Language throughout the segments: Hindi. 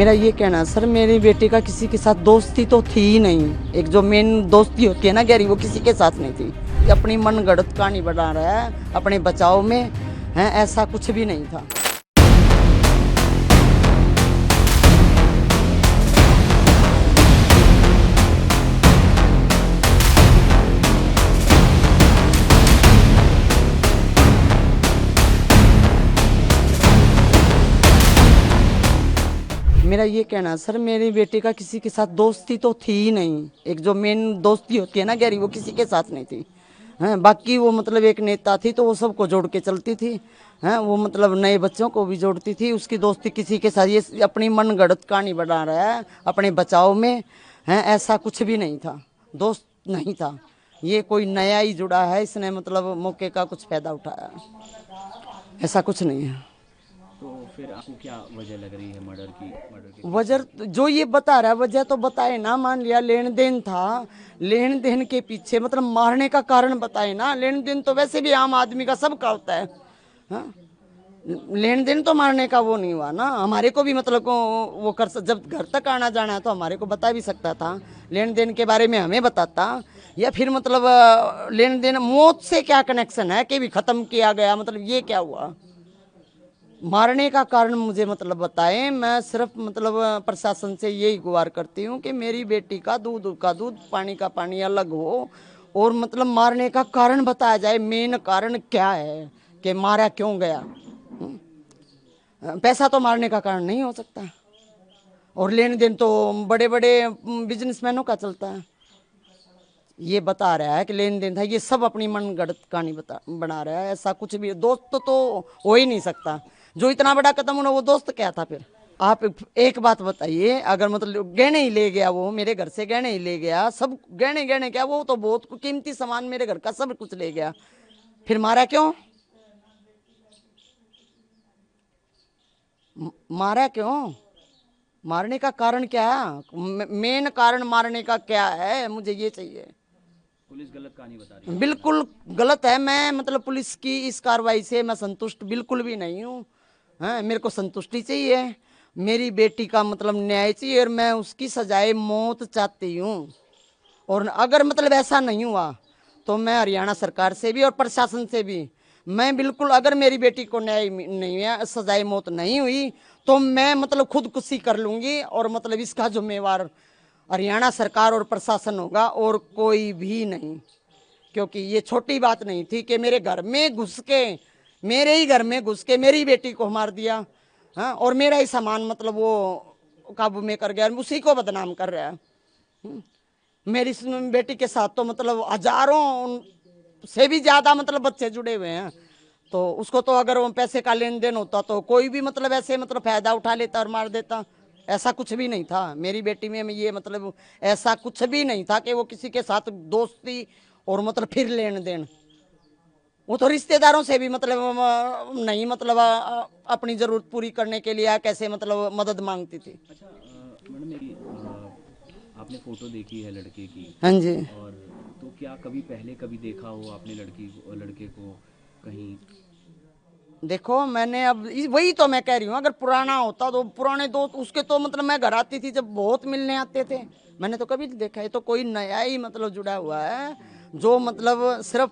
मेरा ये कहना है सर, मेरी बेटी का किसी के साथ दोस्ती तो थी ही नहीं। एक जो मेन दोस्ती होती है ना गहरी, वो किसी के साथ नहीं थी। ये अपनी मनगढ़ंत कहानी बना रहा है अपने बचाव में, है ऐसा कुछ भी नहीं था। मेरा ये कहना है सर, मेरी बेटी का किसी के साथ दोस्ती तो थी ही नहीं। एक जो मेन दोस्ती होती है ना गहरी, वो किसी के साथ नहीं थी। हैं बाकी वो मतलब एक नेता थी तो वो सबको जोड़ के चलती थी। हैं वो मतलब नए बच्चों को भी जोड़ती थी। उसकी दोस्ती किसी के साथ, ये अपनी मनगढ़ंत कहानी बना रहा है अपने बचाव में, हैं ऐसा कुछ भी नहीं था। दोस्त नहीं था, ये कोई नया ही जुड़ा है, इसने मतलब मौके का कुछ फायदा उठाया, ऐसा कुछ नहीं है। तो फिर आपको क्या वजह लग रही है मर्डर की? वजह जो ये बता रहा है, वजह तो बताए ना। मान लिया लेन देन था, लेन देन के पीछे मतलब मारने का कारण बताए ना। लेन देन तो वैसे भी आम आदमी का सबका होता है। हाँ? लेन देन तो मारने का वो नहीं हुआ ना। हमारे को भी मतलब को वो कर जब घर तक आना जाना है तो हमारे को बता भी सकता था। लेन देन के बारे में हमें बताता, या फिर मतलब लेन देन मौत से क्या कनेक्शन है कि भी खत्म किया गया, मतलब ये क्या हुआ। मारने का कारण मुझे मतलब बताएं। मैं सिर्फ मतलब प्रशासन से यही गुहार करती हूँ कि मेरी बेटी का दूध का दूध, पानी का पानी अलग हो, और मतलब मारने का कारण बताया जाए। मेन कारण क्या है कि मारा क्यों गया। पैसा तो मारने का कारण नहीं हो सकता, और लेन देन तो बड़े बड़े बिजनेसमैनों का चलता है। ये बता रहा है कि लेन देन था, ये सब अपनी मनगढ़ंत कहानी बना रहा है। ऐसा कुछ भी दोस्त तो हो ही नहीं सकता। जो इतना बड़ा कदम उन्होंने, वो दोस्त क्या था फिर। आप एक बात बताइए, अगर मतलब गहने ही ले गया, वो मेरे घर से गहने ही ले गया, सब गहने गहने क्या, वो तो बहुत कीमती सामान मेरे घर का सब कुछ ले गया, फिर मारा क्यों? मारा क्यों? मारने का कारण क्या है? मेन कारण मारने का क्या है, मुझे ये चाहिए। पुलिस गलत कहानी बता रही है? बिल्कुल गलत है। मैं मतलब पुलिस की इस कार्रवाई से मैं संतुष्ट बिल्कुल भी नहीं हूँ। हाँ, मेरे को संतुष्टि चाहिए, मेरी बेटी का मतलब न्याय चाहिए, और मैं उसकी सजाए मौत चाहती हूँ। और अगर मतलब ऐसा नहीं हुआ तो मैं हरियाणा सरकार से भी और प्रशासन से भी, मैं बिल्कुल, अगर मेरी बेटी को न्याय नहीं हुआ, सजाए मौत नहीं हुई, तो मैं मतलब खुदकुशी कर लूँगी। और मतलब इसका जिम्मेवार हरियाणा सरकार और प्रशासन होगा, और कोई भी नहीं। क्योंकि ये छोटी बात नहीं थी कि मेरे घर में घुस के, मेरे ही घर में घुस के मेरी बेटी को मार दिया। हाँ, और मेरा ही सामान मतलब वो काबू में कर गया, उसी को बदनाम कर रहा है। मेरी बेटी के साथ तो मतलब हजारों से भी ज्यादा मतलब बच्चे जुड़े हुए हैं। तो उसको तो अगर वो पैसे का लेन देन होता तो कोई भी मतलब ऐसे मतलब फायदा उठा लेता और मार देता। ऐसा कुछ भी नहीं था मेरी बेटी में। ये मतलब ऐसा कुछ भी नहीं था कि वो किसी के साथ दोस्ती और मतलब फिर लेन देन। वो तो रिश्तेदारों से भी मतलब नहीं, मतलब अपनी जरूरत पूरी करने के लिए कैसे मतलब मदद मांगती थी। अच्छा मैडम मेरी आपने फोटो देखी है लड़के की, हाँ जी। और तो क्या कभी पहले कभी देखा हो आपने लड़के को कहीं? देखो मैंने अब वही तो मैं कह रही हूँ, अगर पुराना होता तो पुराने दोस्त उसके तो मतलब मैं घर आती थी जब बहुत मिलने आते थे। मैंने तो कभी नहीं देखा। है तो कोई नया ही मतलब जुड़ा हुआ है, जो मतलब सिर्फ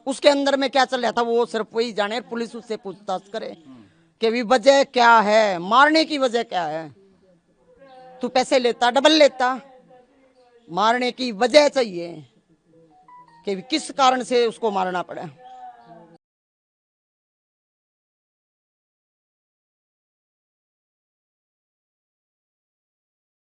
उसके अंदर में क्या चल रहा था वो सिर्फ वही जाने। पुलिस उससे पूछताछ करे कि भी वजह क्या है, मारने की वजह क्या है। तू पैसे लेता, डबल लेता, मारने की वजह चाहिए कि किस कारण से उसको मारना पड़ा।